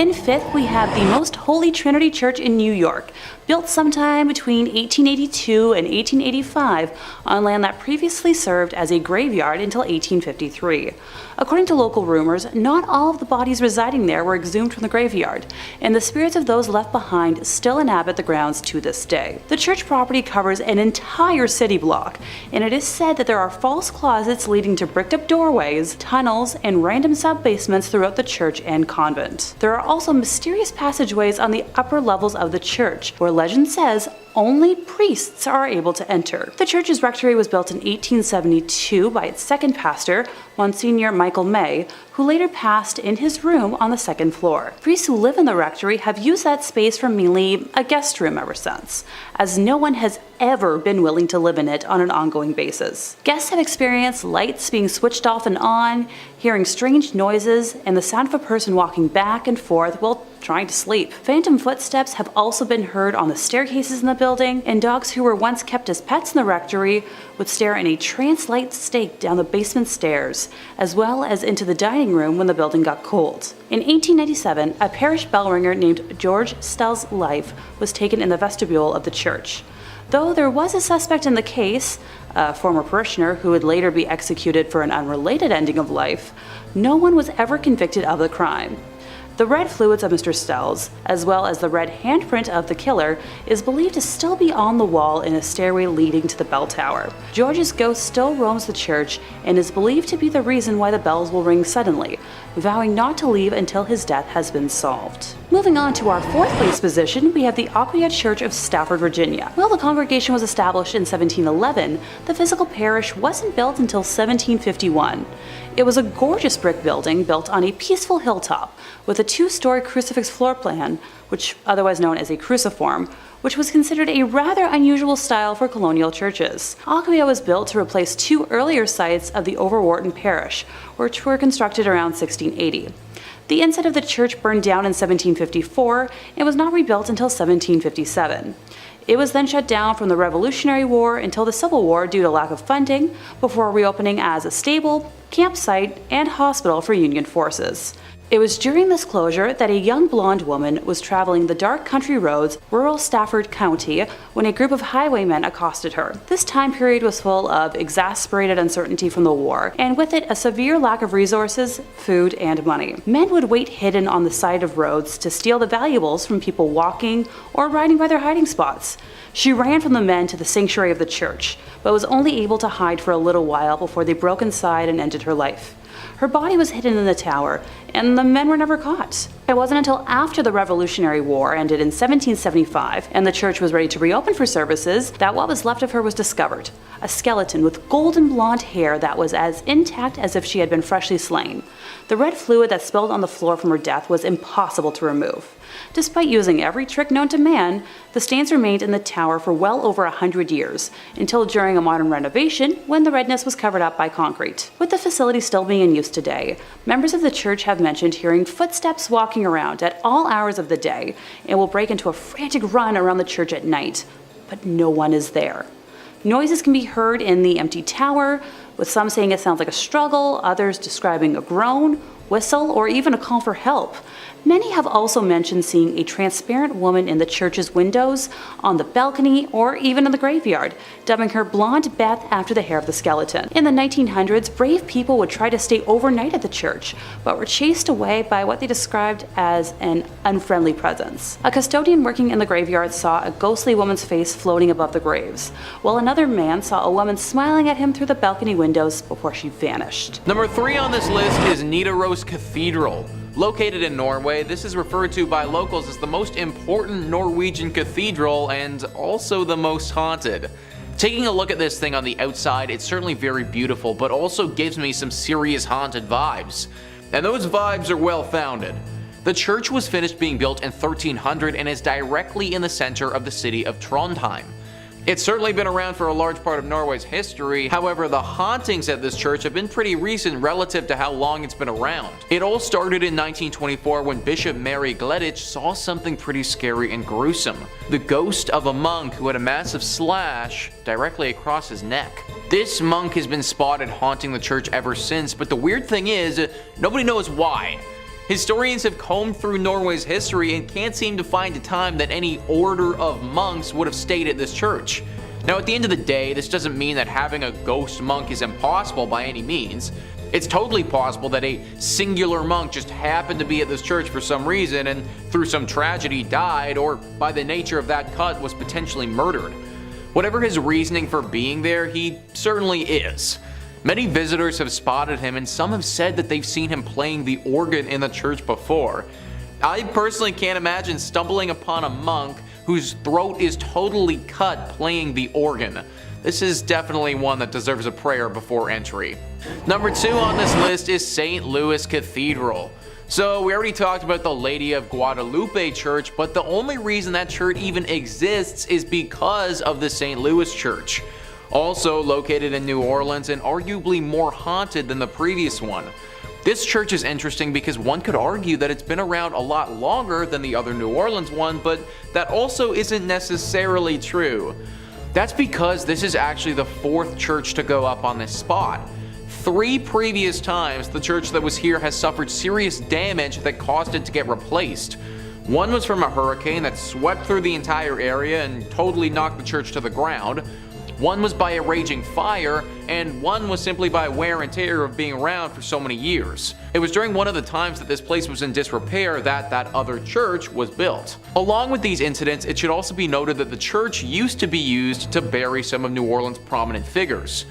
In fifth, we have the Most Holy Trinity Church in New York, built sometime between 1882 and 1885 on land that previously served as a graveyard until 1853. According to local rumors, not all of the bodies residing there were exhumed from the graveyard, and the spirits of those left behind still inhabit the grounds to this day. The church property covers an entire city block, and it is said that there are false closets leading to bricked-up doorways, tunnels, and random sub-basements throughout the church and convent. There are also mysterious passageways on the upper levels of the church, where legend says only priests are able to enter. The church's rectory was built in 1872 by its second pastor, Monsignor Michael May, who later passed in his room on the second floor. Priests who live in the rectory have used that space for mainly a guest room ever since, as no one has ever been willing to live in it on an ongoing basis. Guests have experienced lights being switched off and on, hearing strange noises, and the sound of a person walking back and forth while trying to sleep. Phantom footsteps have also been heard on the staircases in the building, and dogs who were once kept as pets in the rectory would stare in a trance-like state down the basement stairs, as well as into the dining room when the building got cold. In 1897, a parish bell ringer named George Stell's life was taken in the vestibule of the church. Though there was a suspect in the case, a former parishioner who would later be executed for an unrelated ending of life, no one was ever convicted of the crime. The red fluids of Mr. Stell's, as well as the red handprint of the killer, is believed to still be on the wall in a stairway leading to the bell tower. George's ghost still roams the church and is believed to be the reason why the bells will ring suddenly, vowing not to leave until his death has been solved. Moving on to our fourth place position, we have the Aquia Church of Stafford, Virginia. While the congregation was established in 1711, the physical parish wasn't built until 1751. It was a gorgeous brick building built on a peaceful hilltop with a two-story crucifix floor plan, which otherwise known as a cruciform, which was considered a rather unusual style for colonial churches. Aquia was built to replace two earlier sites of the Overwharton parish, which were constructed around 1680. The inside of the church burned down in 1754 and was not rebuilt until 1757. It was then shut down from the Revolutionary War until the Civil War due to lack of funding, before reopening as a stable, campsite, and hospital for Union forces. It was during this closure that a young blonde woman was traveling the dark country roads, rural Stafford County, when a group of highwaymen accosted her. This time period was full of exasperated uncertainty from the war, and with it a severe lack of resources, food, and money. Men would wait hidden on the side of roads to steal the valuables from people walking or riding by their hiding spots. She ran from the men to the sanctuary of the church, but was only able to hide for a little while before they broke inside and ended her life. Her body was hidden in the tower, and the men were never caught. It wasn't until after the Revolutionary War ended in 1775 and the church was ready to reopen for services that what was left of her was discovered, a skeleton with golden blonde hair that was as intact as if she had been freshly slain. The red fluid that spilled on the floor from her death was impossible to remove. Despite using every trick known to man, the stains remained in the tower for well over 100 years, until during a modern renovation when the redness was covered up by concrete. With the facility still being in use today, members of the church have mentioned hearing footsteps walking around at all hours of the day and will break into a frantic run around the church at night, but no one is there. Noises can be heard in the empty tower, with some saying it sounds like a struggle, others describing a groan, whistle, or even a call for help. Many have also mentioned seeing a transparent woman in the church's windows, on the balcony, or even in the graveyard, dubbing her Blonde Beth after the hair of the skeleton. In the 1900s, brave people would try to stay overnight at the church, but were chased away by what they described as an unfriendly presence. A custodian working in the graveyard saw a ghostly woman's face floating above the graves, while another man saw a woman smiling at him through the balcony windows before she vanished. Number 3 on this list is Nidaros Cathedral. Located in Norway, this is referred to by locals as the most important Norwegian cathedral and also the most haunted. Taking a look at this thing on the outside, it's certainly very beautiful, but also gives me some serious haunted vibes. And those vibes are well founded. The church was finished being built in 1300 and is directly in the center of the city of Trondheim. It's certainly been around for a large part of Norway's history, however the hauntings at this church have been pretty recent relative to how long it's been around. It all started in 1924 when Bishop Mary Gleditch saw something pretty scary and gruesome. The ghost of a monk who had a massive slash directly across his neck. This monk has been spotted haunting the church ever since, but the weird thing is, nobody knows why. Historians have combed through Norway's history and can't seem to find a time that any order of monks would have stayed at this church. Now, at the end of the day, this doesn't mean that having a ghost monk is impossible by any means. It's totally possible that a singular monk just happened to be at this church for some reason and through some tragedy died, or by the nature of that cut was potentially murdered. Whatever his reasoning for being there, he certainly is. Many visitors have spotted him, and some have said that they've seen him playing the organ in the church before. I personally can't imagine stumbling upon a monk whose throat is totally cut playing the organ. This is definitely one that deserves a prayer before entry. Number 2 on this list is St. Louis Cathedral. So we already talked about the Lady of Guadalupe Church, but the only reason that church even exists is because of the St. Louis Church. Also located in New Orleans and arguably more haunted than the previous one. This church is interesting because one could argue that it's been around a lot longer than the other New Orleans one, but that also isn't necessarily true. That's because this is actually the 4th church to go up on this spot. 3 previous times the church that was here has suffered serious damage that caused it to get replaced. One was from a hurricane that swept through the entire area and totally knocked the church to the ground. One was by a raging fire, and one was simply by wear and tear of being around for so many years. It was during one of the times that this place was in disrepair that other church was built. Along with these incidents, it should also be noted that the church used to be used to bury some of New Orleans' prominent figures.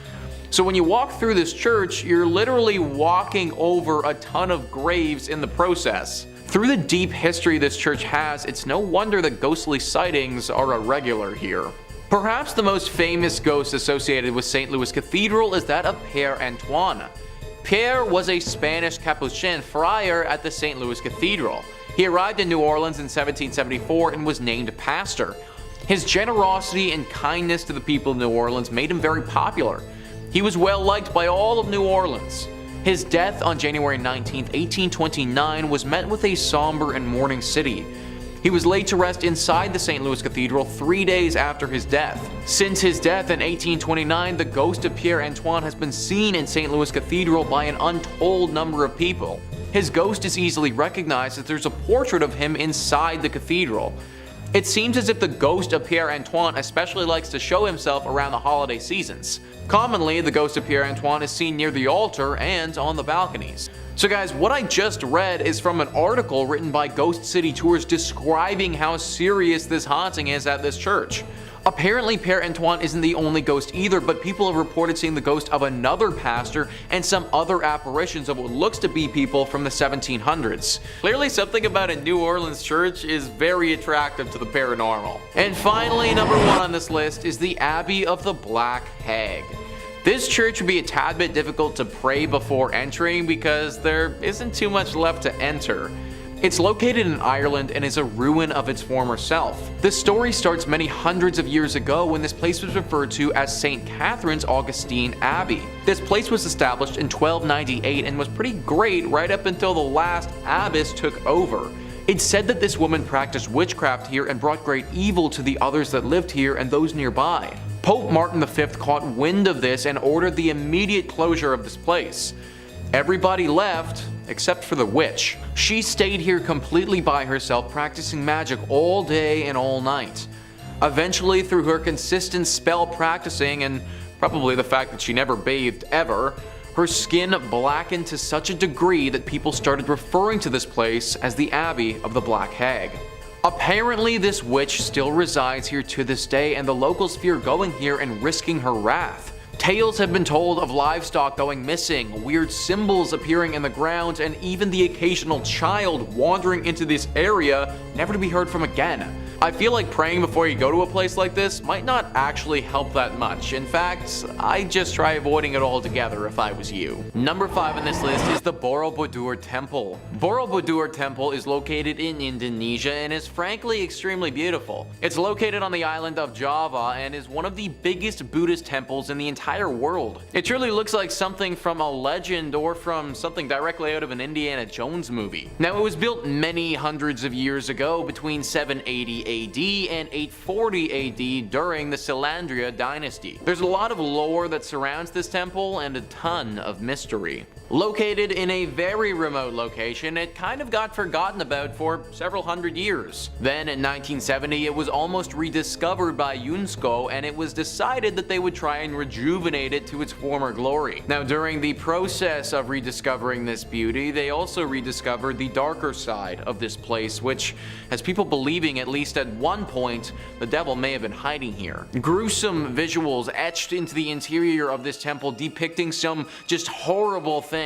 So when you walk through this church, you're literally walking over a ton of graves in the process. Through the deep history this church has, it's no wonder that ghostly sightings are a regular here. Perhaps the most famous ghost associated with St. Louis Cathedral is that of Père Antoine. Père was a Spanish Capuchin friar at the St. Louis Cathedral. He arrived in New Orleans in 1774 and was named pastor. His generosity and kindness to the people of New Orleans made him very popular. He was well liked by all of New Orleans. His death on January 19, 1829 was met with a somber and mourning city. He was laid to rest inside the St. Louis Cathedral 3 days after his death. Since his death in 1829, the ghost of Père Antoine has been seen in St. Louis Cathedral by an untold number of people. His ghost is easily recognized as there's a portrait of him inside the cathedral. It seems as if the ghost of Père Antoine especially likes to show himself around the holiday seasons. Commonly, the ghost of Père Antoine is seen near the altar and on the balconies. So guys, what I just read is from an article written by Ghost City Tours describing how serious this haunting is at this church. Apparently Père Antoine isn't the only ghost either, but people have reported seeing the ghost of another pastor and some other apparitions of what looks to be people from the 1700s. Clearly something about a New Orleans church is very attractive to the paranormal. And finally, number 1 on this list is the Abbey of the Black Hag. This church would be a tad bit difficult to pray before entering because there isn't too much left to enter. It's located in Ireland and is a ruin of its former self. The story starts many hundreds of years ago when this place was referred to as St. Catherine's Augustine Abbey. This place was established in 1298 and was pretty great right up until the last abbess took over. It's said that this woman practiced witchcraft here and brought great evil to the others that lived here and those nearby. Pope Martin V caught wind of this and ordered the immediate closure of this place. Everybody left, except for the witch. She stayed here completely by herself, practicing magic all day and all night. Eventually, through her consistent spell practicing and probably the fact that she never bathed ever, her skin blackened to such a degree that people started referring to this place as the Abbey of the Black Hag. Apparently, this witch still resides here to this day, and the locals fear going here and risking her wrath. Tales have been told of livestock going missing, weird symbols appearing in the ground, and even the occasional child wandering into this area never to be heard from again. I feel like praying before you go to a place like this might not actually help that much. In fact, I'd just try avoiding it altogether if I was you. Number 5 on this list is the Borobudur Temple. Borobudur Temple is located in Indonesia and is frankly extremely beautiful. It's located on the island of Java and is one of the biggest Buddhist temples in the entire world. It truly looks like something from a legend or from something directly out of an Indiana Jones movie. Now, it was built many hundreds of years ago between 780 AD and 840 AD during the Selandria dynasty. There's a lot of lore that surrounds this temple and a ton of mystery. Located in a very remote location, it kind of got forgotten about for several hundred years. Then in 1970 it was almost rediscovered by UNESCO, and it was decided that they would try and rejuvenate it to its former glory. Now during the process of rediscovering this beauty, they also rediscovered the darker side of this place, which has people believing at least at one point the devil may have been hiding here. Gruesome visuals etched into the interior of this temple depicting some just horrible things.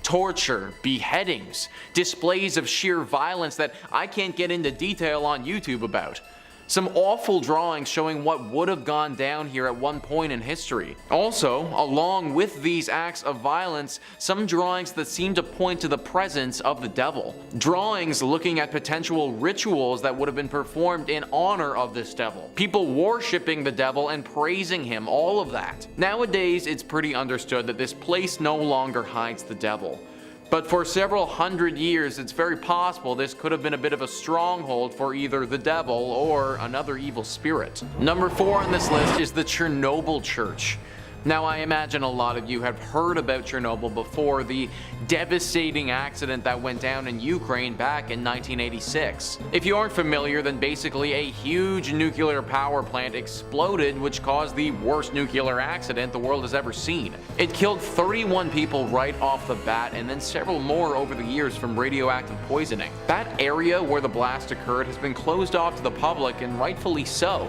Torture, beheadings, displays of sheer violence that I can't get into detail on YouTube about. Some awful drawings showing what would have gone down here at one point in history. Also, along with these acts of violence, some drawings that seem to point to the presence of the devil. Drawings looking at potential rituals that would have been performed in honor of this devil. People worshipping the devil and praising him, all of that. Nowadays, it's pretty understood that this place no longer hides the devil. But for several hundred years, it's very possible this could have been a bit of a stronghold for either the devil or another evil spirit. Number 4 on this list is the Chernobyl Church. Now I imagine a lot of you have heard about Chernobyl before, the devastating accident that went down in Ukraine back in 1986. If you aren't familiar, then basically a huge nuclear power plant exploded, which caused the worst nuclear accident the world has ever seen. It killed 31 people right off the bat, and then several more over the years from radioactive poisoning. That area where the blast occurred has been closed off to the public, and rightfully so.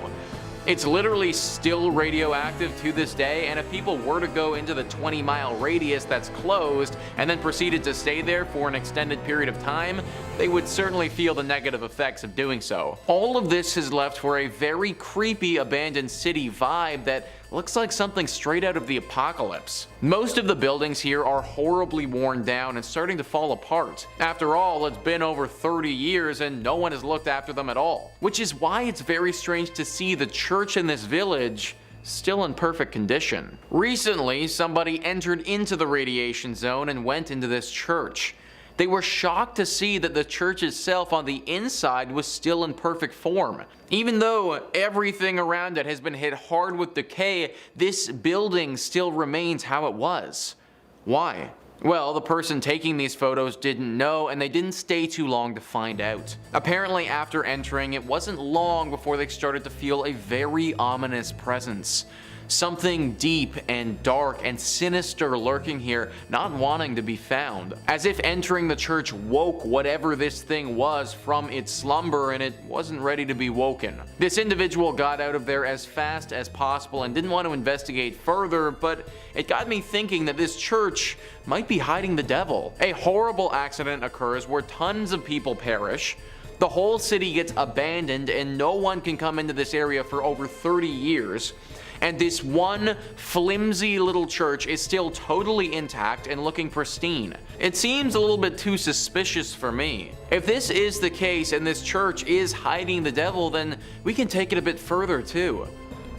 It's literally still radioactive to this day, and if people were to go into the 20-mile radius that's closed and then proceeded to stay there for an extended period of time, they would certainly feel the negative effects of doing so. All of this has left for a very creepy abandoned city vibe that looks like something straight out of the apocalypse. Most of the buildings here are horribly worn down and starting to fall apart. After all, it's been over 30 years and no one has looked after them at all. Which is why it's very strange to see the church in this village still in perfect condition. Recently, somebody entered into the radiation zone and went into this church. They were shocked to see that the church itself on the inside was still in perfect form. Even though everything around it has been hit hard with decay, this building still remains how it was. Why? Well, the person taking these photos didn't know, and they didn't stay too long to find out. Apparently, after entering, it wasn't long before they started to feel a very ominous presence. Something deep and dark and sinister lurking here, not wanting to be found. As if entering the church woke whatever this thing was from its slumber, and it wasn't ready to be woken. This individual got out of there as fast as possible and didn't want to investigate further, but it got me thinking that this church might be hiding the devil. A horrible accident occurs where tons of people perish. The whole city gets abandoned and no one can come into this area for over 30 years. And this one flimsy little church is still totally intact and looking pristine. It seems a little bit too suspicious for me. If this is the case and this church is hiding the devil, then we can take it a bit further too.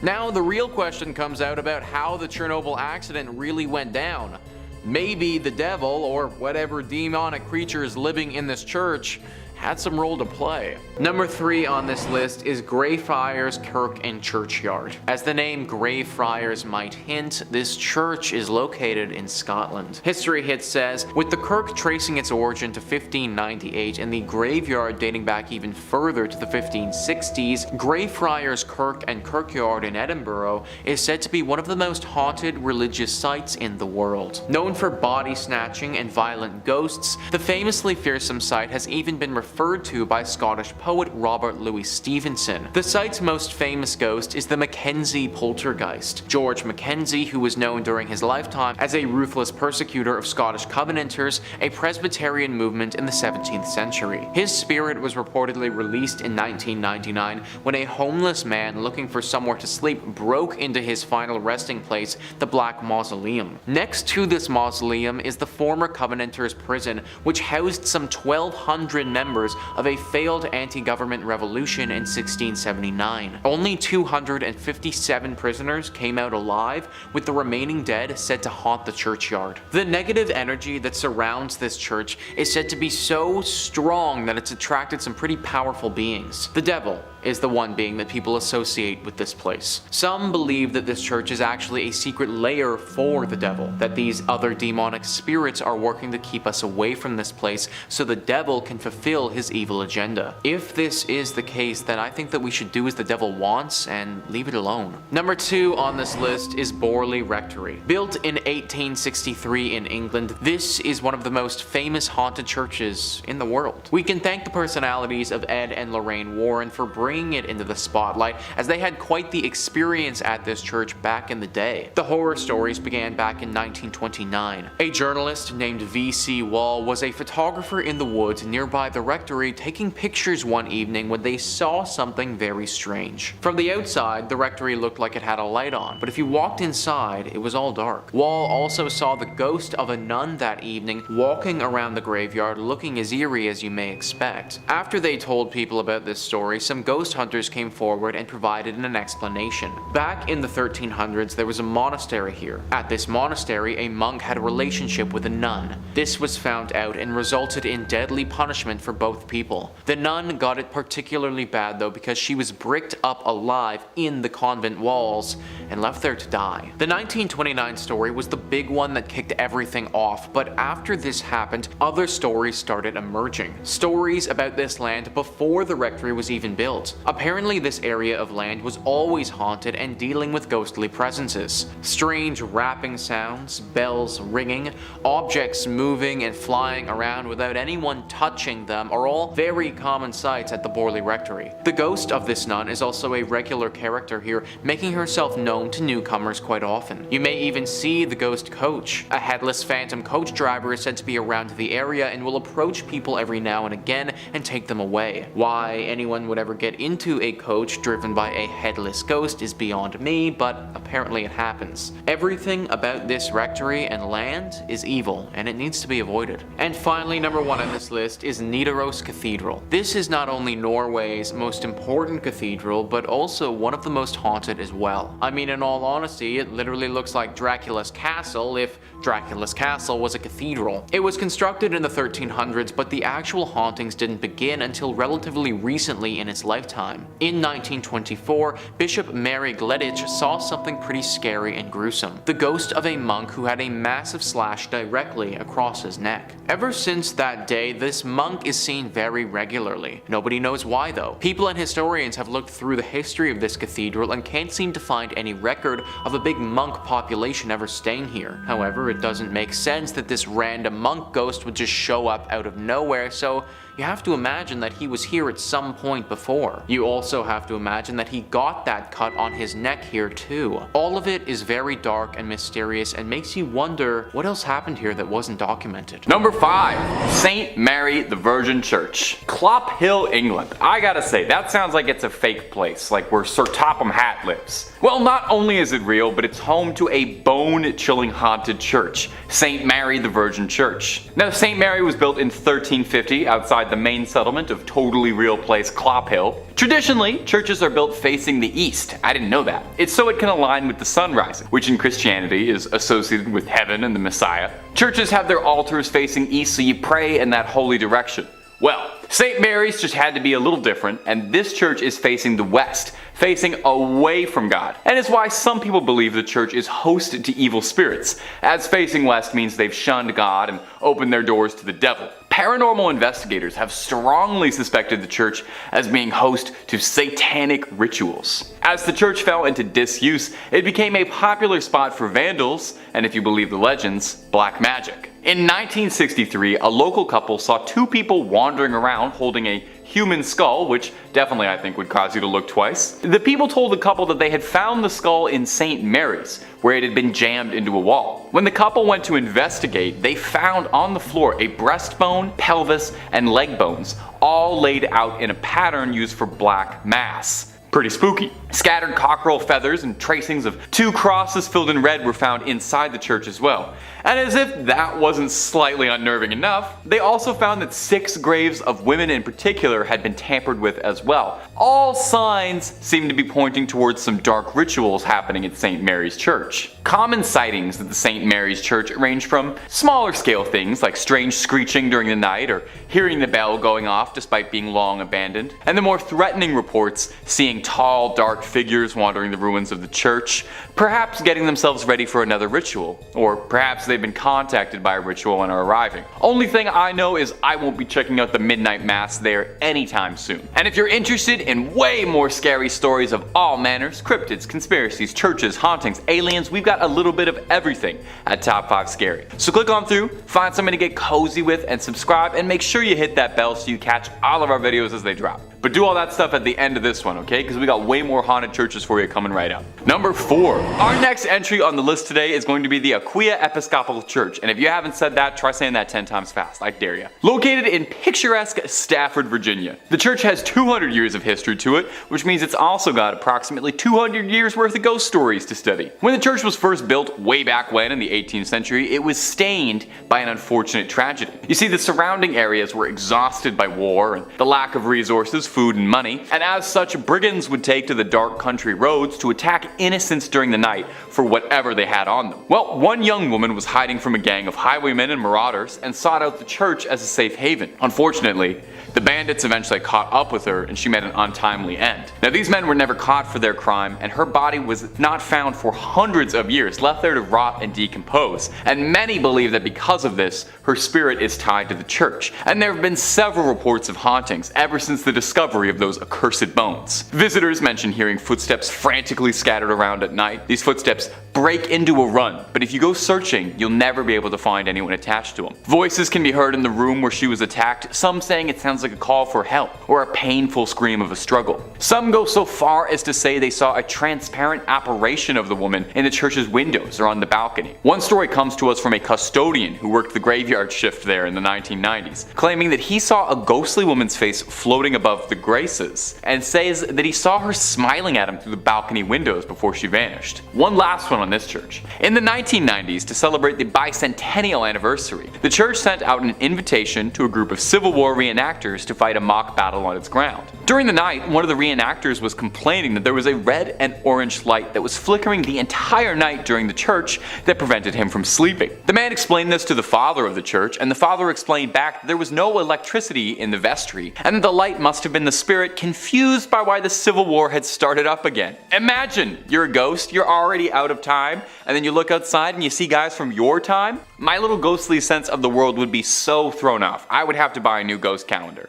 Now the real question comes out about how the Chernobyl accident really went down. Maybe the devil, or whatever demonic creature is living in this church, had some role to play. Number 3 on this list is Greyfriars Kirk and Churchyard. As the name Greyfriars might hint, this church is located in Scotland. History Hit says, with the kirk tracing its origin to 1598 and the graveyard dating back even further to the 1560s, Greyfriars Kirk and Kirkyard in Edinburgh is said to be one of the most haunted religious sites in the world. Known for body snatching and violent ghosts, the famously fearsome site has even been referred to by Scottish poet Robert Louis Stevenson. The site's most famous ghost is the Mackenzie poltergeist. George Mackenzie, who was known during his lifetime as a ruthless persecutor of Scottish Covenanters, a Presbyterian movement in the 17th century. His spirit was reportedly released in 1999 when a homeless man looking for somewhere to sleep broke into his final resting place, the Black Mausoleum. Next to this mausoleum is the former Covenanters prison, which housed some 1,200 members members of a failed anti-government revolution in 1679. Only 257 prisoners came out alive, with the remaining dead said to haunt the churchyard. The negative energy that surrounds this church is said to be so strong that it's attracted some pretty powerful beings. The devil is the one being that people associate with this place. Some believe that this church is actually a secret lair for the devil, that these other demonic spirits are working to keep us away from this place so the devil can fulfill his evil agenda. If this is the case, then I think that we should do as the devil wants and leave it alone. Number 2 on this list is Borley Rectory. Built in 1863 in England, this is one of the most famous haunted churches in the world. We can thank the personalities of Ed and Lorraine Warren for bringing it into the spotlight, as they had quite the experience at this church back in the day. The horror stories began back in 1929. A journalist named V.C. Wall was a photographer in the woods nearby the rectory, taking pictures one evening when they saw something very strange. From the outside, the rectory looked like it had a light on, but if you walked inside, it was all dark. Wall also saw the ghost of a nun that evening walking around the graveyard, looking as eerie as you may expect. After they told people about this story, some ghost hunters came forward and provided an explanation. Back in the 1300s, there was a monastery here. At this monastery, a monk had a relationship with a nun. This was found out and resulted in deadly punishment for both people. The nun got it particularly bad though, because she was bricked up alive in the convent walls and left there to die. The 1929 story was the big one that kicked everything off, but after this happened, other stories started emerging. Stories about this land before the rectory was even built. Apparently this area of land was always haunted and dealing with ghostly presences. Strange rapping sounds, bells ringing, objects moving and flying around without anyone touching them are all very common sights at the Borley Rectory. The ghost of this nun is also a regular character here, making herself known to newcomers quite often. You may even see the ghost coach. A headless phantom coach driver is said to be around the area and will approach people every now and again and take them away. Why anyone would ever get into a coach driven by a headless ghost is beyond me, but apparently it happens. Everything about this rectory and land is evil, and it needs to be avoided. And finally, number 1 on this list is Nidaros Cathedral. This is not only Norway's most important cathedral, but also one of the most haunted as well. I mean, in all honesty, it literally looks like Dracula's castle if Dracula's castle was a cathedral. It was constructed in the 1300s, but the actual hauntings didn't begin until relatively recently in its lifetime. In 1924, Bishop Mary Gleditch saw something pretty scary and gruesome. The ghost of a monk who had a massive slash directly across his neck. Ever since that day, this monk is seen very regularly. Nobody knows why though. People and historians have looked through the history of this cathedral and can't seem to find any record of a big monk population ever staying here. However, it doesn't make sense that this random monk ghost would just show up out of nowhere, so you have to imagine that he was here at some point before. You also have to imagine that he got that cut on his neck here too. All of it is very dark and mysterious and makes you wonder what else happened here that wasn't documented. Number 5. St. Mary the Virgin Church. Clop Hill, England. I gotta say, that sounds like it's a fake place, like where Sir Topham Hatt lives. Well, not only is it real, but it's home to a bone-chilling haunted church, St. Mary the Virgin Church. Now, St. Mary was built in 1350 outside the main settlement of totally real place Clop Hill. Traditionally, churches are built facing the east. I didn't know that. It's so it can align with the sun rising, which in Christianity is associated with heaven and the Messiah. Churches have their altars facing east, so you pray in that holy direction. Well, St. Mary's just had to be a little different, and this church is facing the west, facing away from God. And it's why some people believe the church is hosted to evil spirits, as facing west means they've shunned God and opened their doors to the devil. Paranormal investigators have strongly suspected the church as being host to satanic rituals. As the church fell into disuse, it became a popular spot for vandals, and if you believe the legends, black magic. In 1963, a local couple saw 2 people wandering around holding a human skull, which definitely I think would cause you to look twice. The people told the couple that they had found the skull in St. Mary's, where it had been jammed into a wall. When the couple went to investigate, they found on the floor a breastbone, pelvis, and leg bones, all laid out in a pattern used for black mass. Pretty spooky. Scattered cockerel feathers and tracings of 2 crosses filled in red were found inside the church as well. And as if that wasn't slightly unnerving enough, they also found that 6 graves of women in particular had been tampered with as well. All signs seem to be pointing towards some dark rituals happening at St. Mary's Church. Common sightings at the St. Mary's Church range from smaller scale things like strange screeching during the night or hearing the bell going off despite being long abandoned, and the more threatening reports seeing tall, dark figures wandering the ruins of the church, perhaps getting themselves ready for another ritual, or perhaps they've been contacted by a ritual and are arriving. Only thing I know is I won't be checking out the midnight mass there anytime soon. And if you're interested in way more scary stories of all manners, cryptids, conspiracies, churches, hauntings, aliens, we've got a little bit of everything at Top 5 Scary. So click on through, find something to get cozy with, and subscribe, and make sure you hit that bell so you catch all of our videos as they drop. But do all that stuff at the end of this one, okay? Because we got way more haunted churches for you coming right up. Number 4. Our next entry on the list today is going to be the Aquia Episcopal Church. And if you haven't said that, try saying that 10 times fast. I dare you. Located in picturesque Stafford, Virginia. The church has 200 years of history to it, which means it's also got approximately 200 years worth of ghost stories to study. When the church was first built way back when in the 18th century, it was stained by an unfortunate tragedy. You see, the surrounding areas were exhausted by war and the lack of resources, food, and money, and as such, brigands would take to the dark country roads to attack innocents during the night for whatever they had on them. Well, one young woman was hiding from a gang of highwaymen and marauders and sought out the church as a safe haven. Unfortunately, the bandits eventually caught up with her and she met an untimely end. Now, these men were never caught for their crime, and her body was not found for hundreds of years, left there to rot and decompose. And many believe that because of this, her spirit is tied to the church. And there have been several reports of hauntings ever since the discovery of those accursed bones. Visitors mention hearing footsteps frantically scattered around at night. These footsteps break into a run, but if you go searching, you'll never be able to find anyone attached to them. Voices can be heard in the room where she was attacked, some saying it sounds like a call for help or a painful scream of a struggle. Some go so far as to say they saw a transparent apparition of the woman in the church's windows or on the balcony. One story comes to us from a custodian who worked the graveyard shift there in the 1990s, claiming that he saw a ghostly woman's face floating above the graces, and says that he saw her smiling at him through the balcony windows before she vanished. One last one on this church. In the 1990s, to celebrate the bicentennial anniversary, the church sent out an invitation to a group of Civil War reenactors to fight a mock battle on its ground. During the night, one of the reenactors was complaining that there was a red and orange light that was flickering the entire night during the church that prevented him from sleeping. The man explained this to the father of the church, and the father explained back that there was no electricity in the vestry, and that the light must have been the spirit confused by why the Civil War had started up again. Imagine, you're a ghost, you're already out of time, and then you look outside and you see guys from your time? My little ghostly sense of the world would be so thrown off. I would have to buy a new ghost calendar.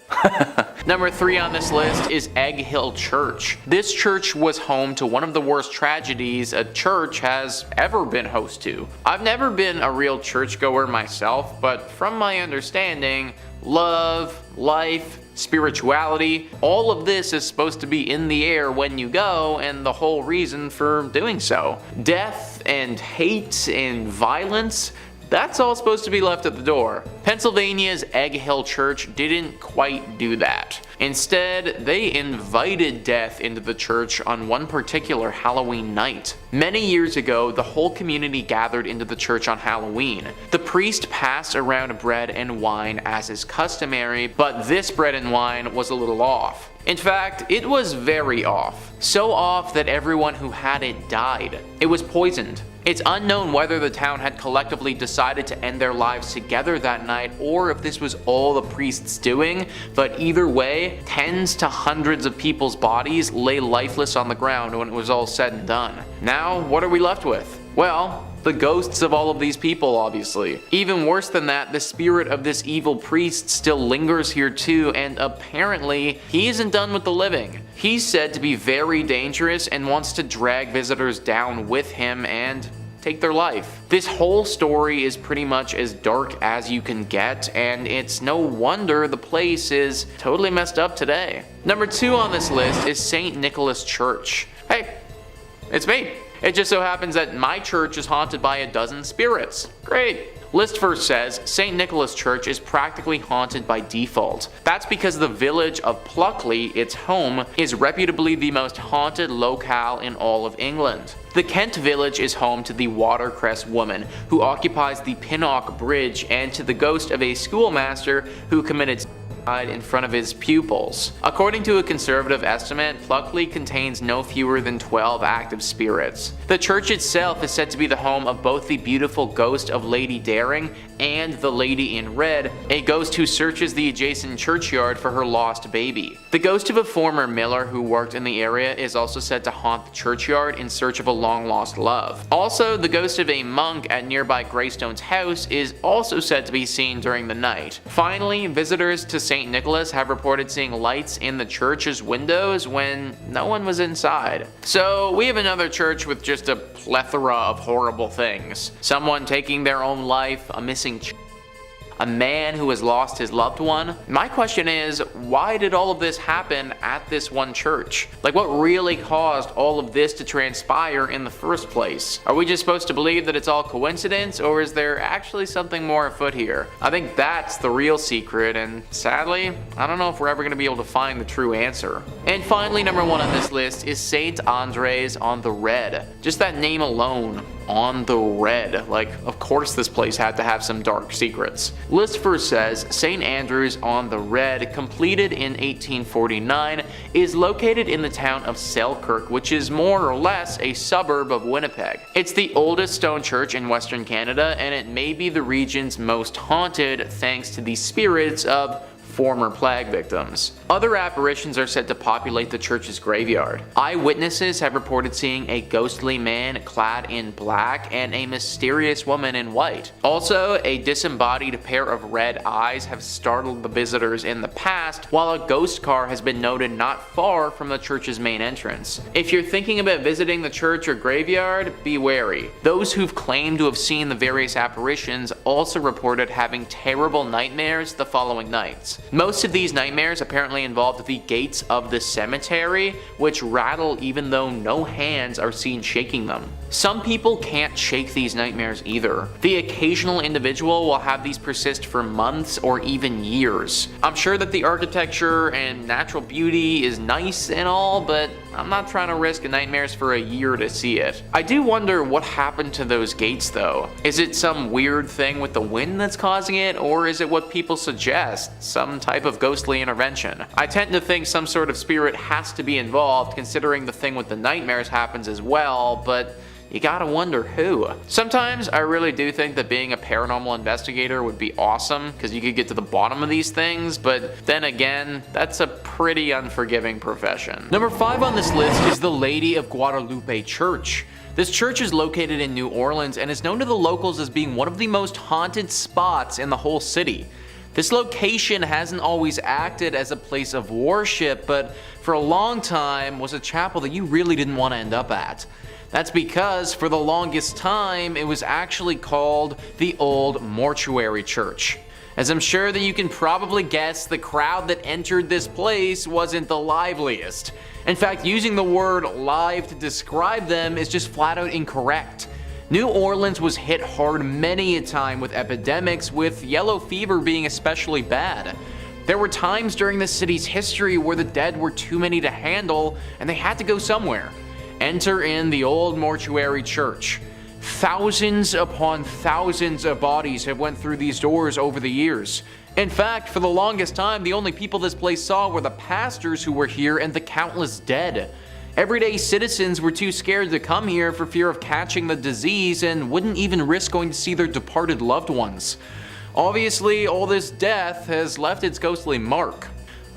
Number 3 on this list is Egg Hill Church. This church was home to one of the worst tragedies a church has ever been host to. I've never been a real churchgoer myself, but from my understanding, love, life, spirituality, all of this is supposed to be in the air when you go, and the whole reason for doing so. Death and hate and violence, that's all supposed to be left at the door. Pennsylvania's Egg Hill Church didn't quite do that. Instead, they invited death into the church on one particular Halloween night. Many years ago, the whole community gathered into the church on Halloween. The priest passed around bread and wine as is customary, but this bread and wine was a little off. In fact, it was very off. So off that everyone who had it died. It was poisoned. It's unknown whether the town had collectively decided to end their lives together that night or if this was all the priests doing, but either way, tens to hundreds of people's bodies lay lifeless on the ground when it was all said and done. Now, what are we left with? Well, the ghosts of all of these people, obviously. Even worse than that, the spirit of this evil priest still lingers here too, and apparently, he isn't done with the living. He's said to be very dangerous and wants to drag visitors down with him and take their life. This whole story is pretty much as dark as you can get, and it's no wonder the place is totally messed up today. Number 2 on this list is St. Nicholas Church. Hey, it's me. It just so happens that my church is haunted by a dozen spirits. Great. List first says St. Nicholas Church is practically haunted by default. That's because the village of Pluckley, its home, is reputably the most haunted locale in all of England. The Kent village is home to the Watercress woman, who occupies the Pinnock Bridge, and to the ghost of a schoolmaster who committed in front of his pupils. According to a conservative estimate, Pluckley contains no fewer than 12 active spirits. The church itself is said to be the home of both the beautiful ghost of Lady Daring and the Lady in Red, a ghost who searches the adjacent churchyard for her lost baby. The ghost of a former miller who worked in the area is also said to haunt the churchyard in search of a long-lost love. Also, the ghost of a monk at nearby Greystone's house is also said to be seen during the night. Finally, visitors to St. Nicholas have reported seeing lights in the church's windows when no one was inside. So we have another church with just a plethora of horrible things. Someone taking their own life, a missing a man who has lost his loved one. My question is, why did all of this happen at this one church? Like, what really caused all of this to transpire in the first place? Are we just supposed to believe that it's all coincidence, or is there actually something more afoot here? I think that's the real secret, and sadly, I don't know if we're ever going to be able to find the true answer. And finally, number 1 on this list is St. Andres on the Red. Just that name alone. On the Red. Like, of course this place had to have some dark secrets. List first says St. Andrews on the Red, completed in 1849, is located in the town of Selkirk, which is more or less a suburb of Winnipeg. It's the oldest stone church in Western Canada, and it may be the region's most haunted thanks to the spirits of former plague victims. Other apparitions are said to populate the church's graveyard. Eyewitnesses have reported seeing a ghostly man clad in black and a mysterious woman in white. Also, a disembodied pair of red eyes have startled the visitors in the past, while a ghost car has been noted not far from the church's main entrance. If you're thinking about visiting the church or graveyard, be wary. Those who've claimed to have seen the various apparitions also reported having terrible nightmares the following nights. Most of these nightmares apparently involved the gates of the cemetery, which rattle even though no hands are seen shaking them. Some people can't shake these nightmares either. The occasional individual will have these persist for months or even years. I'm sure that the architecture and natural beauty is nice and all, but I'm not trying to risk nightmares for a year to see it. I do wonder what happened to those gates though. Is it some weird thing with the wind that's causing it, or is it what people suggest, some type of ghostly intervention? I tend to think some sort of spirit has to be involved, considering the thing with the nightmares happens as well, but you gotta wonder who. Sometimes I really do think that being a paranormal investigator would be awesome, because you could get to the bottom of these things, but then again, that's a pretty unforgiving profession. Number 5 on this list is the Lady of Guadalupe Church. This church is located in New Orleans and is known to the locals as being one of the most haunted spots in the whole city. This location hasn't always acted as a place of worship, but for a long time was a chapel that you really didn't want to end up at. That's because for the longest time it was actually called the Old Mortuary Church. As I'm sure that you can probably guess, the crowd that entered this place wasn't the liveliest. In fact, using the word live to describe them is just flat out incorrect. New Orleans was hit hard many a time with epidemics, with yellow fever being especially bad. There were times during the city's history where the dead were too many to handle and they had to go somewhere. Enter in the Old Mortuary Church. Thousands upon thousands of bodies have went through these doors over the years. In fact, for the longest time, the only people this place saw were the pastors who were here and the countless dead. Everyday citizens were too scared to come here for fear of catching the disease and wouldn't even risk going to see their departed loved ones. Obviously, all this death has left its ghostly mark.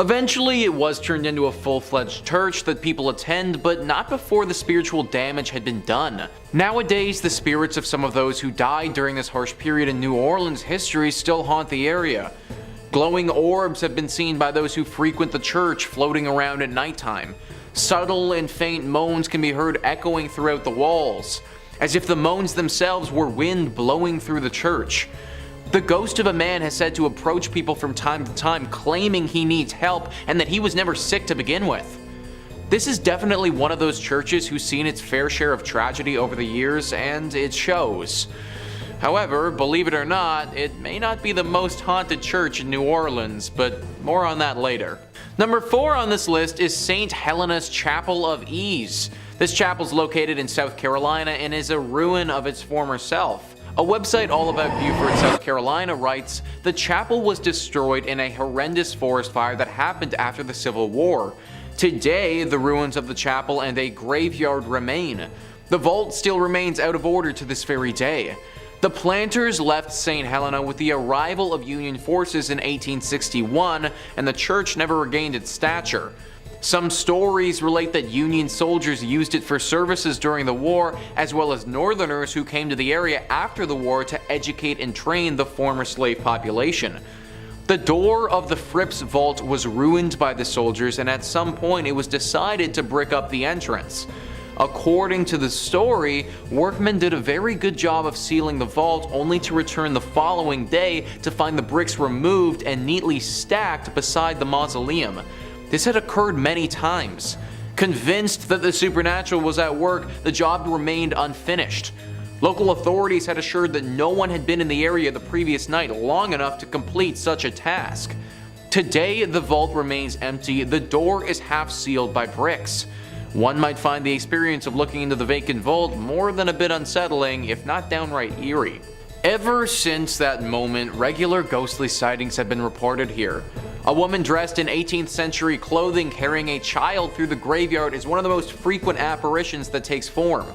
Eventually, it was turned into a full-fledged church that people attend, but not before the spiritual damage had been done. Nowadays, the spirits of some of those who died during this harsh period in New Orleans history still haunt the area. Glowing orbs have been seen by those who frequent the church, floating around at nighttime. Subtle and faint moans can be heard echoing throughout the walls, as if the moans themselves were wind blowing through the church. The ghost of a man has said to approach people from time to time, claiming he needs help and that he was never sick to begin with. This is definitely one of those churches who's seen its fair share of tragedy over the years, and it shows. However, believe it or not, it may not be the most haunted church in New Orleans, but more on that later. Number 4 on this list is St. Helena's Chapel of Ease. This chapel is located in South Carolina and is a ruin of its former self. A website all about Beaufort, South Carolina writes, "The chapel was destroyed in a horrendous forest fire that happened after the Civil War. Today, the ruins of the chapel and a graveyard remain. The vault still remains out of order to this very day. The planters left St. Helena with the arrival of Union forces in 1861, and the church never regained its stature. Some stories relate that Union soldiers used it for services during the war, as well as Northerners who came to the area after the war to educate and train the former slave population. The door of the Fripp's vault was ruined by the soldiers, and at some point it was decided to brick up the entrance. According to the story, workmen did a very good job of sealing the vault, only to return the following day to find the bricks removed and neatly stacked beside the mausoleum. This had occurred many times. Convinced that the supernatural was at work, the job remained unfinished. Local authorities had assured that no one had been in the area the previous night long enough to complete such a task. Today, the vault remains empty. The door is half sealed by bricks. One might find the experience of looking into the vacant vault more than a bit unsettling, if not downright eerie. Ever since that moment, regular ghostly sightings have been reported here. A woman dressed in 18th century clothing carrying a child through the graveyard is one of the most frequent apparitions that takes form.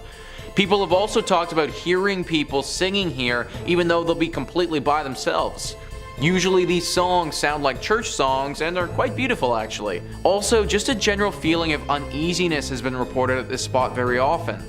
People have also talked about hearing people singing here even though they'll be completely by themselves. Usually these songs sound like church songs and are quite beautiful actually. Also, just a general feeling of uneasiness has been reported at this spot very often.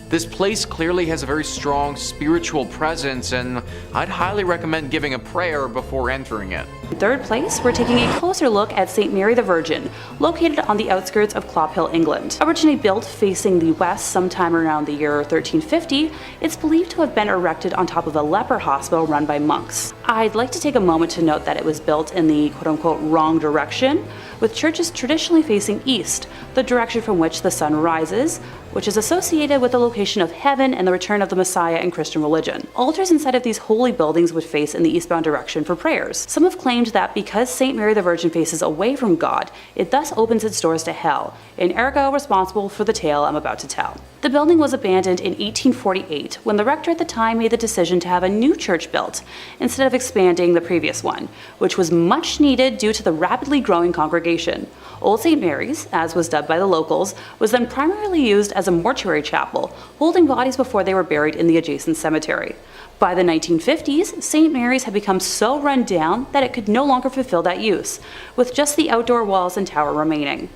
This place clearly has a very strong spiritual presence, and I'd highly recommend giving a prayer before entering it. In third place, we're taking a closer look at St. Mary the Virgin, located on the outskirts of Clophill, England. Originally built facing the west sometime around the year 1350, it's believed to have been erected on top of a leper hospital run by monks. I'd like to take a moment to note that it was built in the quote-unquote wrong direction, with churches traditionally facing east, the direction from which the sun rises, which is associated with the location of heaven and the return of the Messiah in Christian religion. Altars inside of these holy buildings would face in the eastbound direction for prayers. Some have claimed that because St. Mary the Virgin faces away from God, it thus opens its doors to hell, and ergo responsible for the tale I'm about to tell. The building was abandoned in 1848 when the rector at the time made the decision to have a new church built instead of expanding the previous one, which was much needed due to the rapidly growing congregation. Old St. Mary's, as was dubbed by the locals, was then primarily used as a mortuary chapel, holding bodies before they were buried in the adjacent cemetery. By the 1950s, St. Mary's had become so run down that it could no longer fulfill that use, with just the outdoor walls and tower remaining.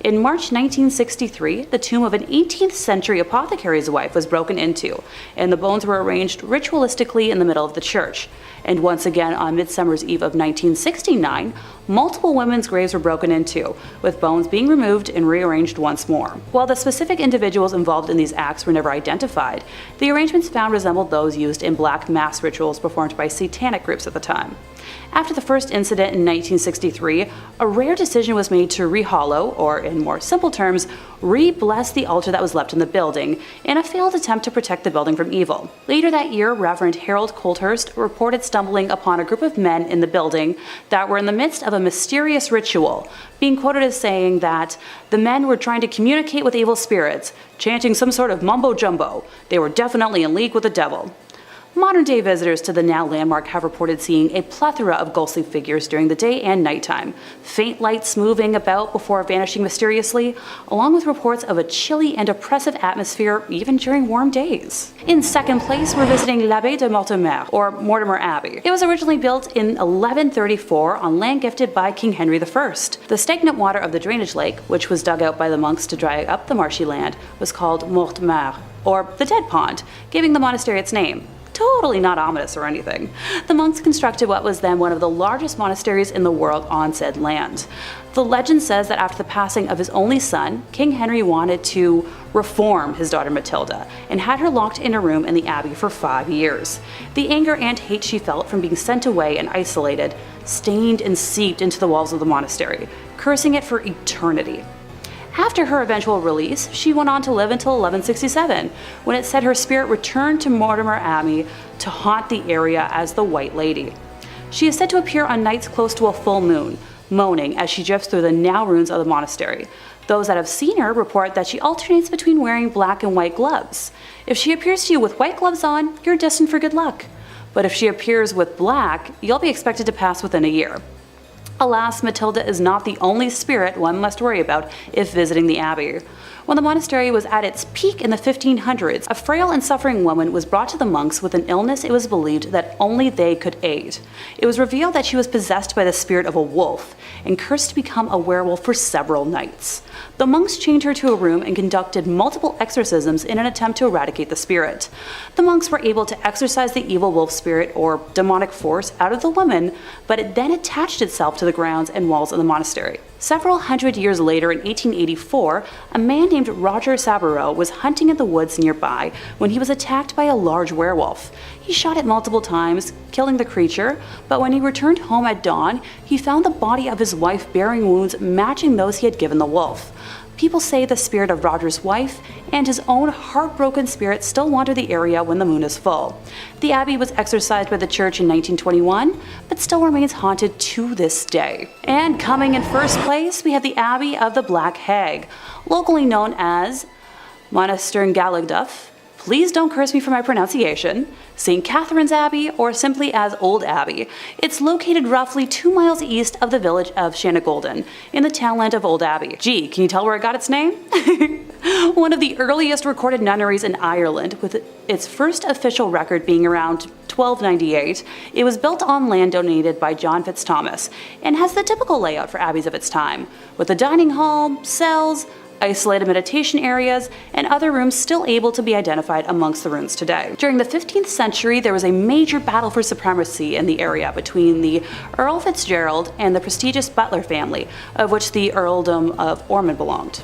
In March 1963, the tomb of an 18th century apothecary's wife was broken into, and the bones were arranged ritualistically in the middle of the church. And once again, on Midsummer's Eve of 1969, multiple women's graves were broken into, with bones being removed and rearranged once more. While the specific individuals involved in these acts were never identified, the arrangements found resembled those used in black mass rituals performed by satanic groups at the time. After the first incident in 1963, a rare decision was made to rehollow, or in more simple terms, re-bless the altar that was left in the building, in a failed attempt to protect the building from evil. Later that year, Reverend Harold Colthurst reported stumbling upon a group of men in the building that were in the midst of a mysterious ritual, being quoted as saying that the men were trying to communicate with evil spirits, chanting some sort of mumbo-jumbo. They were definitely in league with the devil. Modern-day visitors to the now landmark have reported seeing a plethora of ghostly figures during the day and nighttime, faint lights moving about before vanishing mysteriously, along with reports of a chilly and oppressive atmosphere even during warm days. In second place, we're visiting l'Abbaye de Mortimer, or Mortimer Abbey. It was originally built in 1134 on land gifted by King Henry I. The stagnant water of the drainage lake, which was dug out by the monks to dry up the marshy land, was called Mortimer, or the Dead Pond, giving the monastery its name. Totally not ominous or anything. The monks constructed what was then one of the largest monasteries in the world on said land. The legend says that after the passing of his only son, King Henry wanted to reform his daughter Matilda and had her locked in a room in the abbey for 5 years. The anger and hate she felt from being sent away and isolated stained and seeped into the walls of the monastery, cursing it for eternity. After her eventual release, she went on to live until 1167, when it said her spirit returned to Mortimer Abbey to haunt the area as the White Lady. She is said to appear on nights close to a full moon, moaning as she drifts through the now ruins of the monastery. Those that have seen her report that she alternates between wearing black and white gloves. If she appears to you with white gloves on, you're destined for good luck. But if she appears with black, you'll be expected to pass within a year. Alas, Matilda is not the only spirit one must worry about if visiting the abbey. When the monastery was at its peak in the 1500s, a frail and suffering woman was brought to the monks with an illness it was believed that only they could aid. It was revealed that she was possessed by the spirit of a wolf and cursed to become a werewolf for several nights. The monks chained her to a room and conducted multiple exorcisms in an attempt to eradicate the spirit. The monks were able to exorcise the evil wolf spirit or demonic force out of the woman, but it then attached itself to the grounds and walls of the monastery. Several hundred years later, in 1884, a man named Roger Saboureau was hunting in the woods nearby when he was attacked by a large werewolf. He shot it multiple times, killing the creature, but when he returned home at dawn, he found the body of his wife bearing wounds matching those he had given the wolf. People say the spirit of Roger's wife and his own heartbroken spirit still wander the area when the moon is full. The abbey was exorcised by the church in 1921, but still remains haunted to this day. And coming in first place, we have the Abbey of the Black Hag, locally known as Monasterngallagduff. Please don't curse me for my pronunciation. St. Catherine's Abbey, or simply as Old Abbey. It's located roughly 2 miles east of the village of Shanagolden, in the townland of Old Abbey. Gee, can you tell where it got its name? One of the earliest recorded nunneries in Ireland, with its first official record being around 1298, it was built on land donated by John Fitzthomas, and has the typical layout for abbeys of its time, with a dining hall, cells, isolated meditation areas, and other rooms still able to be identified amongst the ruins today. During the 15th century, there was a major battle for supremacy in the area between the Earl Fitzgerald and the prestigious Butler family, of which the Earldom of Ormond belonged.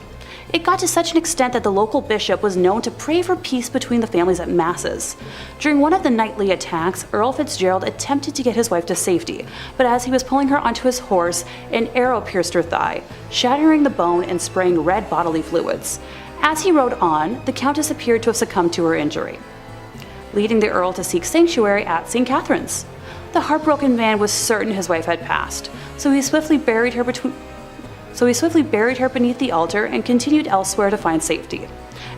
It got to such an extent that the local bishop was known to pray for peace between the families at masses. During one of the nightly attacks, Earl Fitzgerald attempted to get his wife to safety, but as he was pulling her onto his horse, an arrow pierced her thigh, shattering the bone and spraying red bodily fluids. As he rode on, the Countess appeared to have succumbed to her injury, leading the Earl to seek sanctuary at St. Catherine's. The heartbroken man was certain his wife had passed, so he swiftly buried her beneath the altar and continued elsewhere to find safety.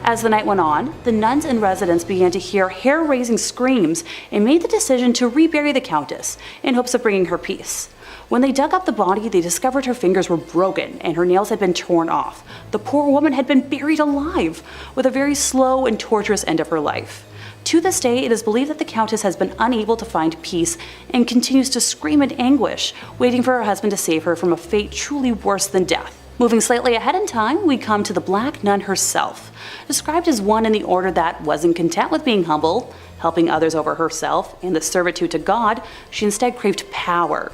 As the night went on, the nuns and residents began to hear hair-raising screams and made the decision to rebury the Countess in hopes of bringing her peace. When they dug up the body, they discovered her fingers were broken and her nails had been torn off. The poor woman had been buried alive, with a very slow and torturous end of her life. To this day, it is believed that the Countess has been unable to find peace and continues to scream in anguish, waiting for her husband to save her from a fate truly worse than death. Moving slightly ahead in time, we come to the Black Nun herself. Described as one in the order that wasn't content with being humble, helping others over herself, and the servitude to God, she instead craved power.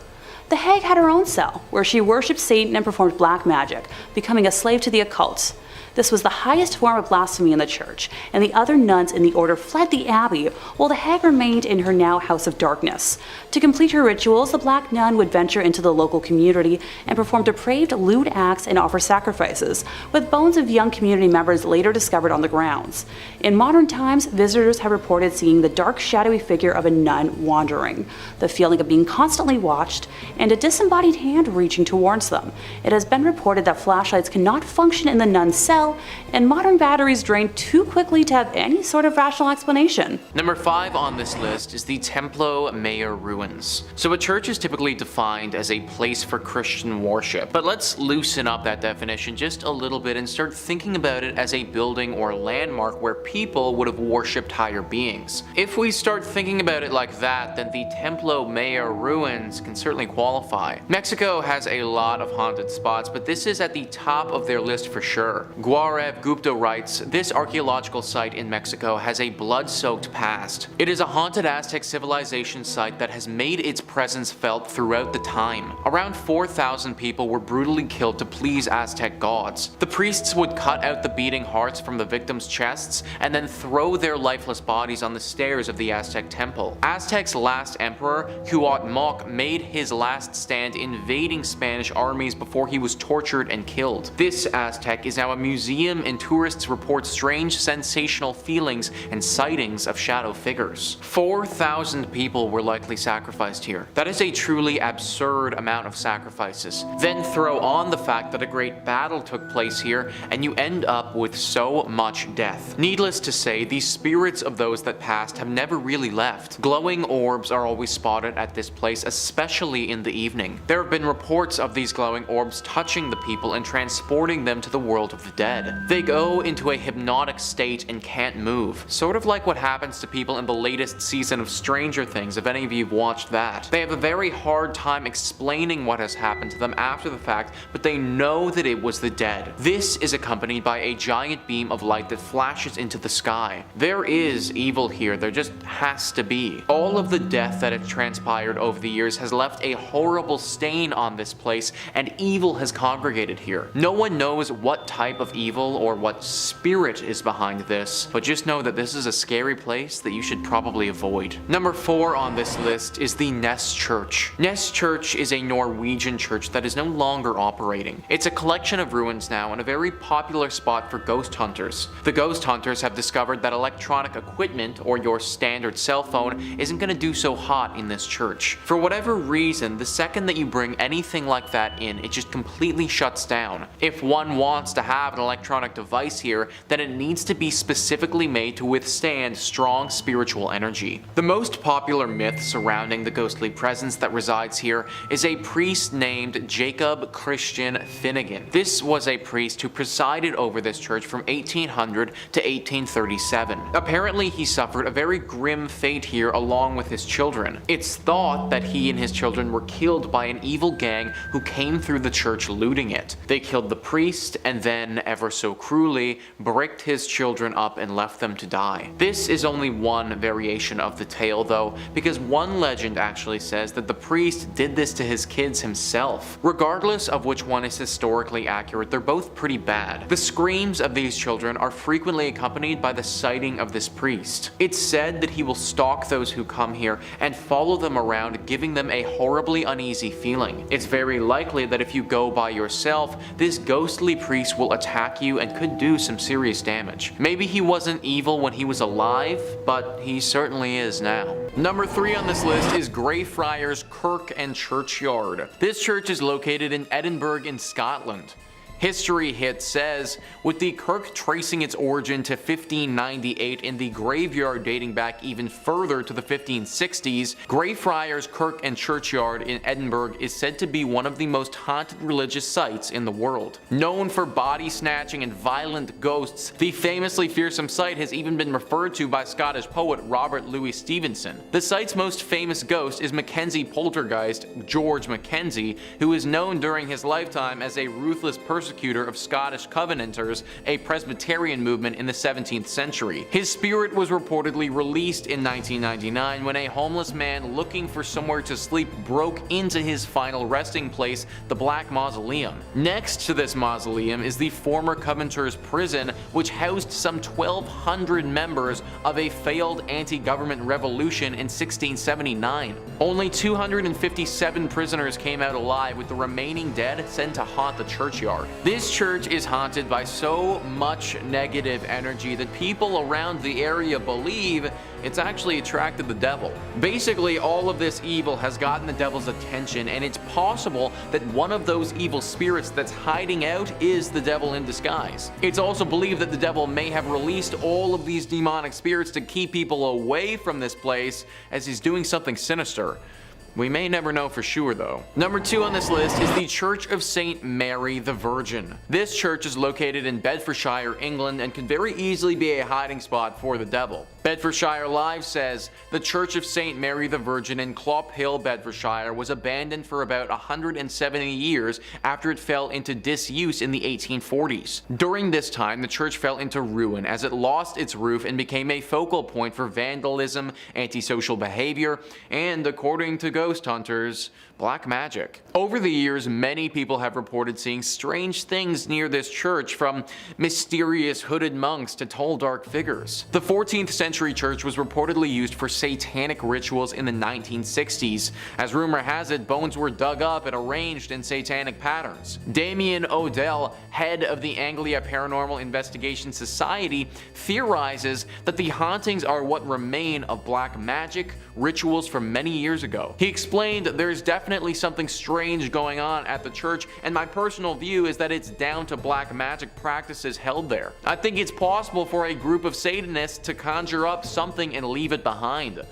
The hag had her own cell, where she worshipped Satan and performed black magic, becoming a slave to the occult. This was the highest form of blasphemy in the church, and the other nuns in the order fled the abbey, while the hag remained in her now house of darkness. To complete her rituals, the Black Nun would venture into the local community and perform depraved, lewd acts and offer sacrifices, with bones of young community members later discovered on the grounds. In modern times, visitors have reported seeing the dark, shadowy figure of a nun wandering, the feeling of being constantly watched, and a disembodied hand reaching towards them. It has been reported that flashlights cannot function in the nun's cell, and modern batteries drain too quickly to have any sort of rational explanation. Number 5 on this list is the Templo Mayor ruins. So a church is typically defined as a place for Christian worship, but let's loosen up that definition just a little bit and start thinking about it as a building or landmark where people would have worshipped higher beings. If we start thinking about it like that, then the Templo Mayor ruins can certainly qualify. Mexico has a lot of haunted spots, but this is at the top of their list for sure. Gaurav Gupta writes, this archaeological site in Mexico has a blood-soaked past. It is a haunted Aztec civilization site that has made its presence felt throughout the time. Around 4,000 people were brutally killed to please Aztec gods. The priests would cut out the beating hearts from the victims' chests and then throw their lifeless bodies on the stairs of the Aztec temple. Aztec's last emperor, Cuauhtémoc, made his last stand invading Spanish armies before he was tortured and killed. This Aztec is now a museum, and tourists report strange sensational feelings and sightings of shadow figures. 4,000 people were likely sacrificed here. That is a truly absurd amount of sacrifices. Then throw on the fact that a great battle took place here, and you end up with so much death. Needless to say, these spirits of those that passed have never really left. Glowing orbs are always spotted at this place, especially in the evening. There have been reports of these glowing orbs touching the people and transporting them to the world of the dead. They go into a hypnotic state and can't move, sort of like what happens to people in the latest season of Stranger Things, if any of you have watched that. They have a very hard time explaining what has happened to them after the fact, but they know that it was the dead. This is accompanied by a giant beam of light that flashes into the sky. There is evil here, there just has to be. All of the death that has transpired over the years has left a horrible stain on this place, and evil has congregated here. No one knows what type of evil or what spirit is behind this, but just know that this is a scary place that you should probably avoid. Number 4 on this list is the Nes Church. Nes Church is a Norwegian church that is no longer operating. It's a collection of ruins now and a very popular spot for ghost hunters. The ghost hunters have discovered that electronic equipment, or your standard cell phone, isn't going to do so hot in this church. For whatever reason, the second that you bring anything like that in, it just completely shuts down. If one wants to have an electronic device here, then it needs to be specifically made to withstand strong spiritual energy. The most popular myth surrounding the ghostly presence that resides here is a priest named Jacob Christian Finnegan. This was a priest who presided over this church from 1800 to 1837. Apparently, he suffered a very grim fate here along with his children. It's thought that he and his children were killed by an evil gang who came through the church looting it. They killed the priest and then, ever so cruelly, bricked his children up and left them to die. This is only one variation of the tale though, because one legend actually says that the priest did this to his kids himself. Regardless of which one is historically accurate, they're both pretty bad. The screams of these children are frequently accompanied by the sighting of this priest. It's said that he will stalk those who come here and follow them around, giving them a horribly uneasy feeling. It's very likely that if you go by yourself, this ghostly priest will attack you and could do some serious damage. Maybe he wasn't evil when he was alive, but he certainly is now. Number 3 on this list is Greyfriars Kirk and Churchyard. This church is located in Edinburgh in Scotland. History Hit says, with the Kirk tracing its origin to 1598 and the graveyard dating back even further to the 1560s, Greyfriars Kirk and Churchyard in Edinburgh is said to be one of the most haunted religious sites in the world. Known for body snatching and violent ghosts, the famously fearsome site has even been referred to by Scottish poet Robert Louis Stevenson. The site's most famous ghost is Mackenzie poltergeist George Mackenzie, who is known during his lifetime as a ruthless persecutor of Scottish Covenanters, a Presbyterian movement in the 17th century. His spirit was reportedly released in 1999 when a homeless man looking for somewhere to sleep broke into his final resting place, the Black Mausoleum. Next to this mausoleum is the former Covenanters prison, which housed some 1,200 members of a failed anti-government revolution in 1679. Only 257 prisoners came out alive, with the remaining dead sent to haunt the churchyard. This church is haunted by so much negative energy that people around the area believe it's actually attracted the devil. Basically, all of this evil has gotten the devil's attention, and it's possible that one of those evil spirits that's hiding out is the devil in disguise. It's also believed that the devil may have released all of these demonic spirits to keep people away from this place, as he's doing something sinister. We may never know for sure though. Number 2 on this list is the Church of St. Mary the Virgin. This church is located in Bedfordshire, England, and can very easily be a hiding spot for the devil. Bedfordshire Live says, the Church of St. Mary the Virgin in Clop Hill, Bedfordshire was abandoned for about 170 years after it fell into disuse in the 1840s. During this time, the church fell into ruin as it lost its roof and became a focal point for vandalism, antisocial behavior, and, according to ghost hunters, black magic. Over the years, many people have reported seeing strange things near this church, from mysterious hooded monks to tall dark figures. The 14th century church was reportedly used for satanic rituals in the 1960s. As rumor has it, bones were dug up and arranged in satanic patterns. Damien Odell, head of the Anglia Paranormal Investigation Society, theorizes that the hauntings are what remain of black magic rituals from many years ago. He explained, there's definitely something strange going on at the church, and my personal view is that it's down to black magic practices held there. I think it's possible for a group of Satanists to conjure up something and leave it behind.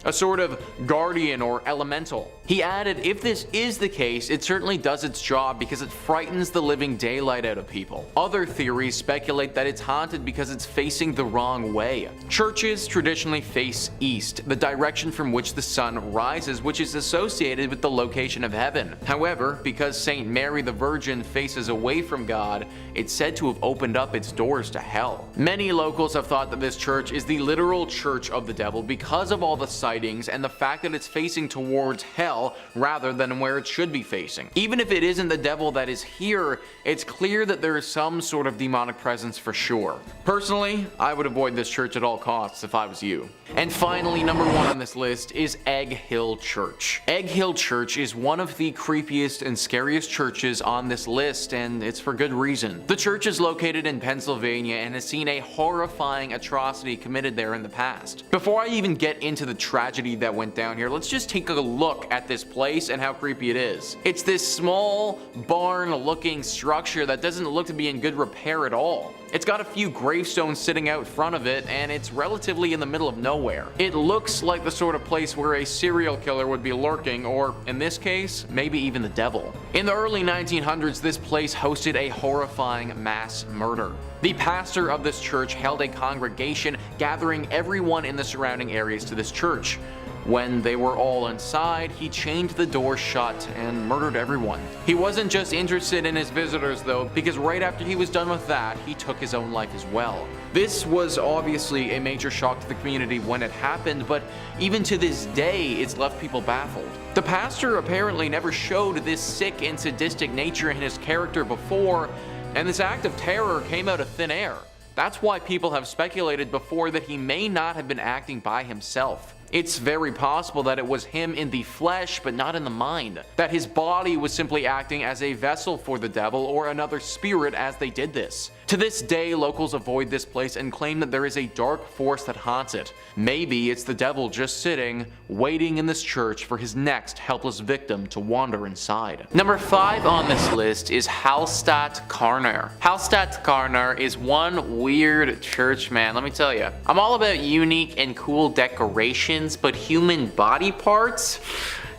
A sort of guardian or elemental. He added, if this is the case, it certainly does its job because it frightens the living daylight out of people. Other theories speculate that it's haunted because it's facing the wrong way. Churches traditionally face east, the direction from which the sun rises, which is associated with the location of heaven. However, because St. Mary the Virgin faces away from God, it's said to have opened up its doors to hell. Many locals have thought that this church is the literal church of the devil because of all the sightings and the fact that it's facing towards hell rather than where it should be facing. Even if it isn't the devil that is here, it's clear that there is some sort of demonic presence for sure. Personally, I would avoid this church at all costs if I was you. And finally, number 1 on this list is Egg Hill Church. Egg Hill Church is one of the creepiest and scariest churches on this list, and it's for good reason. The church is located in Pennsylvania and has seen a horrifying atrocity committed there in the past. Before I even get into the tragedy that went down here, let's just take a look at this place and how creepy it is. It's this small barn-looking structure that doesn't look to be in good repair at all. It's got a few gravestones sitting out front of it, and it's relatively in the middle of nowhere. It looks like the sort of place where a serial killer would be lurking, or in this case, maybe even the devil. In the early 1900s, this place hosted a horrifying mass murder. The pastor of this church held a congregation, gathering everyone in the surrounding areas to this church. When they were all inside, he chained the door shut and murdered everyone. He wasn't just interested in his visitors though, because right after he was done with that, he took his own life as well. This was obviously a major shock to the community when it happened, but even to this day, it's left people baffled. The pastor apparently never showed this sick and sadistic nature in his character before, and this act of terror came out of thin air. That's why people have speculated before that he may not have been acting by himself. It's very possible that it was him in the flesh but not in the mind, that his body was simply acting as a vessel for the devil or another spirit as they did this. To this day, locals avoid this place and claim that there is a dark force that haunts it. Maybe it's the devil just sitting, waiting in this church for his next helpless victim to wander inside. Number 5 on this list is Hallstatt Karner. Hallstatt Karner is one weird church, man, let me tell you. I'm all about unique and cool decorations, but human body parts?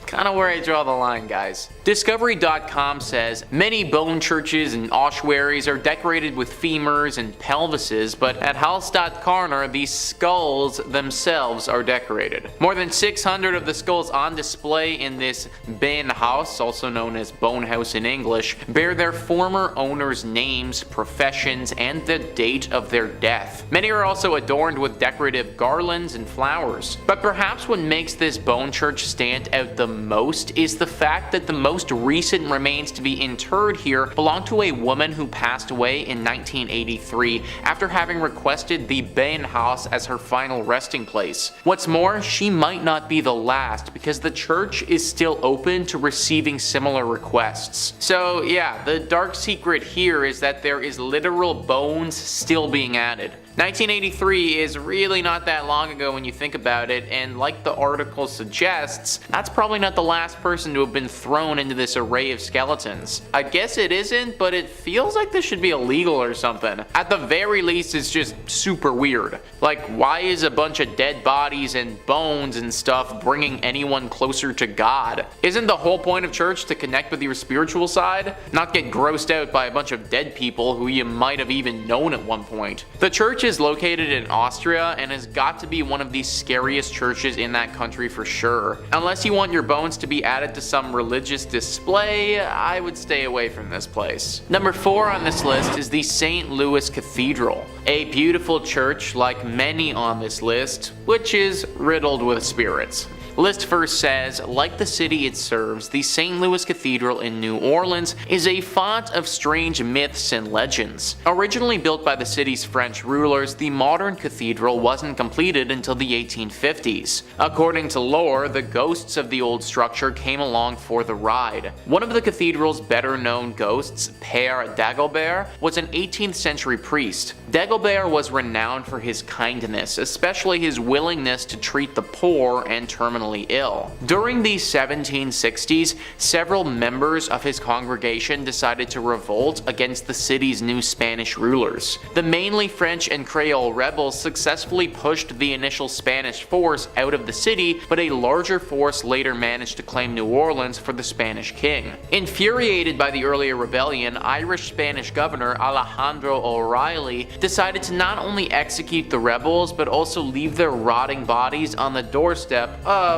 Kind of where I draw the line, guys. Discovery.com says many bone churches and ossuaries are decorated with femurs and pelvises, but at Hallstatt Karner, these skulls themselves are decorated. More than 600 of the skulls on display in this Benhaus, also known as Bone House in English, bear their former owners' names, professions, and the date of their death. Many are also adorned with decorative garlands and flowers. But perhaps what makes this bone church stand out the most is the fact that the most recent remains to be interred here belong to a woman who passed away in 1983 after having requested the Benhaus as her final resting place. What's more, she might not be the last because the church is still open to receiving similar requests. So yeah, the dark secret here is that there is literal bones still being added. 1983 is really not that long ago when you think about it, and like the article suggests, that's probably not not the last person to have been thrown into this array of skeletons. I guess it isn't, but it feels like this should be illegal or something. At the very least, it's just super weird. Like, why is a bunch of dead bodies and bones and stuff bringing anyone closer to God? Isn't the whole point of church to connect with your spiritual side? Not get grossed out by a bunch of dead people who you might have even known at one point. The church is located in Austria and has got to be one of the scariest churches in that country for sure. Unless you want your bones to be added to some religious display, I would stay away from this place. Number 4 on this list is the St. Louis Cathedral, a beautiful church like many on this list, which is riddled with spirits. List first says, like the city it serves, the St. Louis Cathedral in New Orleans is a font of strange myths and legends. Originally built by the city's French rulers, the modern cathedral wasn't completed until the 1850s. According to lore, the ghosts of the old structure came along for the ride. One of the cathedral's better known ghosts, Père Dagobert, was an 18th century priest. Dagobert was renowned for his kindness, especially his willingness to treat the poor and terminally ill. During the 1760s, several members of his congregation decided to revolt against the city's new Spanish rulers. The mainly French and Creole rebels successfully pushed the initial Spanish force out of the city, but a larger force later managed to claim New Orleans for the Spanish king. Infuriated by the earlier rebellion, Irish-Spanish governor Alejandro O'Reilly decided to not only execute the rebels, but also leave their rotting bodies on the doorstep of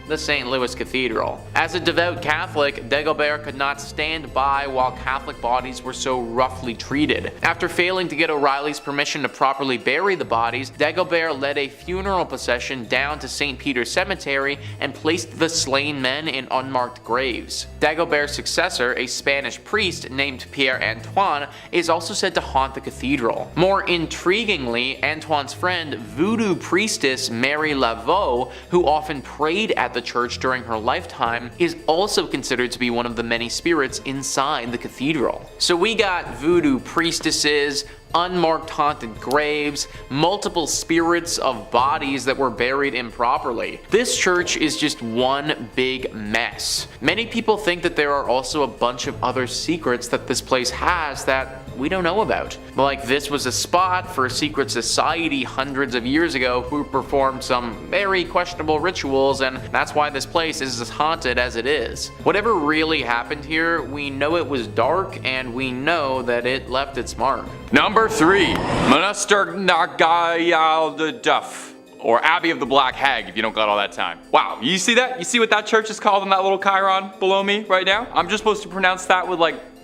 the St. Louis Cathedral. As a devout Catholic, Dagobert could not stand by while Catholic bodies were so roughly treated. After failing to get O'Reilly's permission to properly bury the bodies, Dagobert led a funeral procession down to St. Peter's Cemetery and placed the slain men in unmarked graves. Dagobert's successor, a Spanish priest named Pierre Antoine, is also said to haunt the cathedral. More intriguingly, Antoine's friend, voodoo priestess Mary Laveau, who often prayed at the church during her lifetime, is also considered to be one of the many spirits inside the cathedral. So we got voodoo priestesses, unmarked haunted graves, multiple spirits of bodies that were buried improperly. This church is just one big mess. Many people think that there are also a bunch of other secrets that this place has that we don't know about. Like, this was a spot for a secret society hundreds of years ago who performed some very questionable rituals, and that's why this place is as haunted as it is. Whatever really happened here, we know it was dark, and we know that it left its mark. Number 3, Monaster Nagayal Duff, or Abbey of the Black Hag, if you don't got all that time. Wow, you see that? You see what that church is called on that little chyron below me right now? I'm just supposed to pronounce that with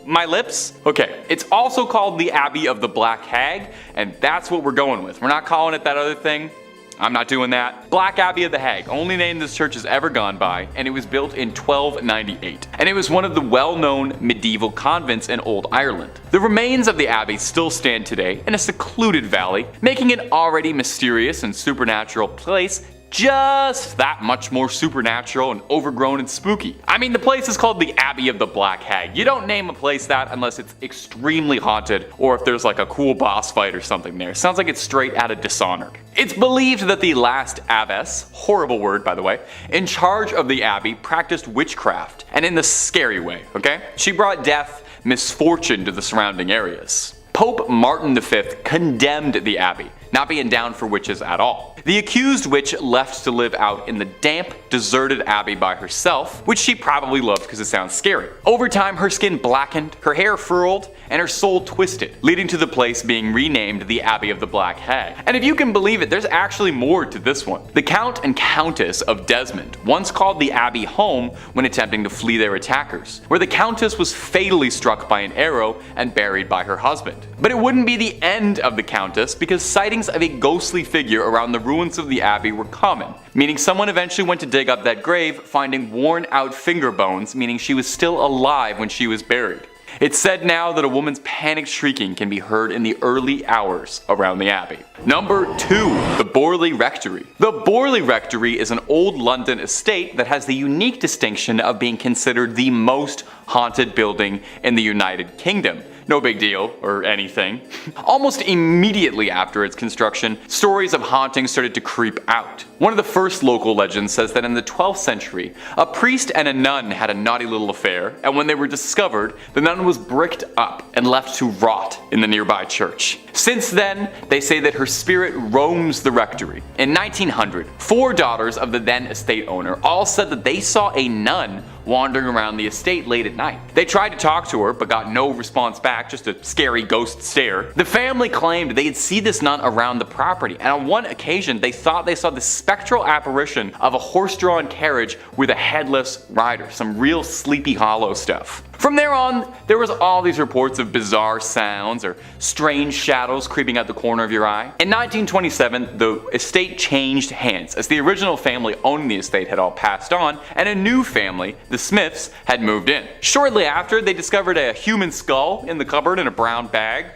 my lips? Okay, it's also called the Abbey of the Black Hag, and that's what we're going with. We're not calling it that other thing. I'm not doing that. Black Abbey of the Hag, only name this church has ever gone by, and it was built in 1298. And it was one of the well-known medieval convents in Old Ireland. The remains of the abbey still stand today in a secluded valley, making it already mysterious and supernatural place just that much more supernatural and overgrown and spooky. I mean, the place is called the Abbey of the Black Hag. You don't name a place that unless it's extremely haunted or if there's like a cool boss fight or something there. Sounds like it's straight out of Dishonored. It's believed that the last abbess, horrible word by the way, in charge of the abbey practiced witchcraft, and in the scary way, okay? She brought death, misfortune to the surrounding areas. Pope Martin V condemned the abbey, not being down for witches at all. The accused witch left to live out in the damp, deserted abbey by herself, which she probably loved because it sounds scary. Over time, her skin blackened, her hair furled, and her soul twisted, leading to the place being renamed the Abbey of the Black Hag. And if you can believe it, there's actually more to this one. The Count and Countess of Desmond once called the abbey home when attempting to flee their attackers, where the Countess was fatally struck by an arrow and buried by her husband. But it wouldn't be the end of the Countess, because sightings of a ghostly figure around the ruins of the abbey were common, meaning someone eventually went to dig up that grave, finding worn out finger bones, meaning she was still alive when she was buried. It's said now that a woman's panicked shrieking can be heard in the early hours around the abbey. Number 2, the Borley Rectory. The Borley Rectory is an old London estate that has the unique distinction of being considered the most haunted building in the United Kingdom, no big deal or anything. Almost immediately after its construction, stories of hauntings started to creep out. One of the first local legends says that in the 12th century, a priest and a nun had a naughty little affair, and when they were discovered, the nun was bricked up and left to rot in the nearby church. Since then, they say that her spirit roams the rectory. In 1900, 4 daughters of the then estate owner all said that they saw a nun wandering around the estate late at night. They tried to talk to her but got no response back, just a scary ghost stare. The family claimed they'd see this nun around the property, and on one occasion they thought they saw the spectral apparition of a horse-drawn carriage with a headless rider, some real Sleepy Hollow stuff. From there on, there was all these reports of bizarre sounds or strange shadows creeping out the corner of your eye. In 1927, the estate changed hands as the original family owning the estate had all passed on, and a new family, the Smiths, had moved in. Shortly after, they discovered a human skull in the cupboard in a brown bag.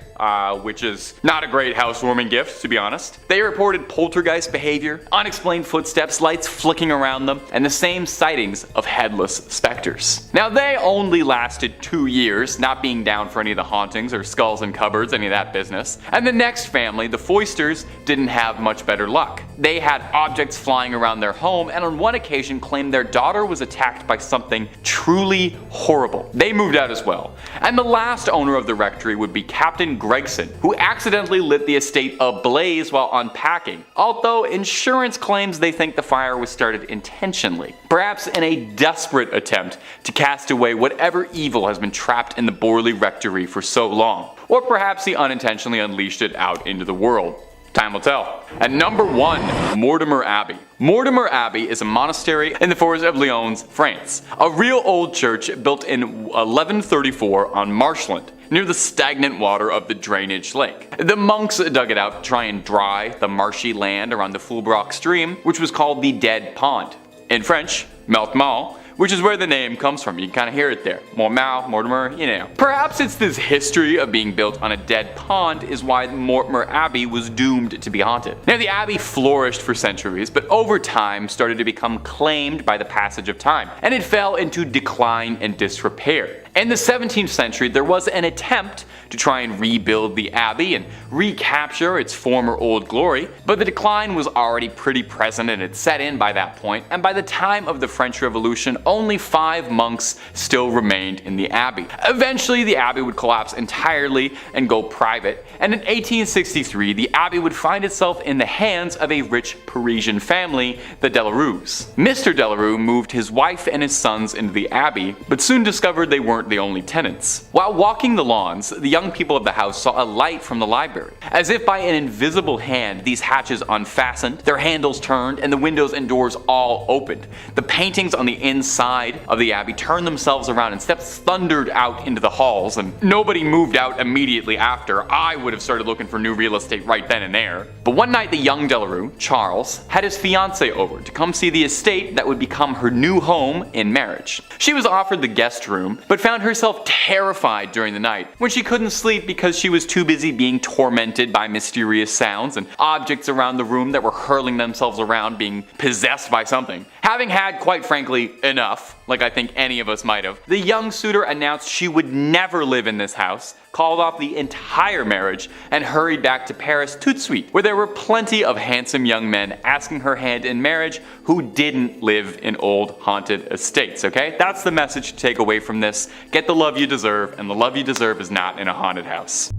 Which is not a great housewarming gift, to be honest. They reported poltergeist behavior, unexplained footsteps, lights flicking around them, and the same sightings of headless specters. Now, they only lasted 2 years, not being down for any of the hauntings or skulls in cupboards, any of that business. And the next family, the Foysters, didn't have much better luck. They had objects flying around their home, and on one occasion claimed their daughter was attacked by something truly horrible. They moved out as well. And the last owner of the rectory would be Captain Gregson, who accidentally lit the estate ablaze while unpacking, although insurance claims they think the fire was started intentionally, perhaps in a desperate attempt to cast away whatever evil has been trapped in the Borley Rectory for so long, or perhaps he unintentionally unleashed it out into the world. Time will tell. At number 1, Mortimer Abbey. Mortimer Abbey is a monastery in the forest of Lyons, France. A real old church built in 1134 on marshland, near the stagnant water of the drainage lake. The monks dug it out to try and dry the marshy land around the Fulbrock stream, which was called the Dead Pond. In French, Meltmal, which is where the name comes from. You can kind of hear it there. Mortimer, you know. Perhaps it's this history of being built on a dead pond is why Mortimer Abbey was doomed to be haunted. Now, the abbey flourished for centuries, but over time started to become claimed by the passage of time, and it fell into decline and disrepair. In the 17th century, there was an attempt to try and rebuild the abbey and recapture its former old glory, but the decline was already pretty present and had set in by that point, and by the time of the French Revolution, only 5 monks still remained in the abbey. Eventually, the abbey would collapse entirely and go private, and in 1863, the abbey would find itself in the hands of a rich Parisian family, the Delarues. Mr. Delarue moved his wife and his sons into the abbey, but soon discovered they weren't the only tenants. While walking the lawns, the young people of the house saw a light from the library. As if by an invisible hand, these hatches unfastened, their handles turned, and the windows and doors all opened. The paintings on the inside of the abbey turned themselves around and steps thundered out into the halls, and nobody moved out immediately after. I would have started looking for new real estate right then and there. But one night the young Delarue, Charles, had his fiancée over to come see the estate that would become her new home in marriage. She was offered the guest room, but found herself terrified during the night when she couldn't sleep because she was too busy being tormented by mysterious sounds and objects around the room that were hurling themselves around, being possessed by something. Having had, quite frankly, enough, like I think any of us might have, the young suitor announced she would never live in this house, called off the entire marriage, and hurried back to Paris tout de suite, where there were plenty of handsome young men asking her hand in marriage who didn't live in old haunted estates, okay? That's the message to take away from this. Get the love you deserve, and the love you deserve is not in a haunted house.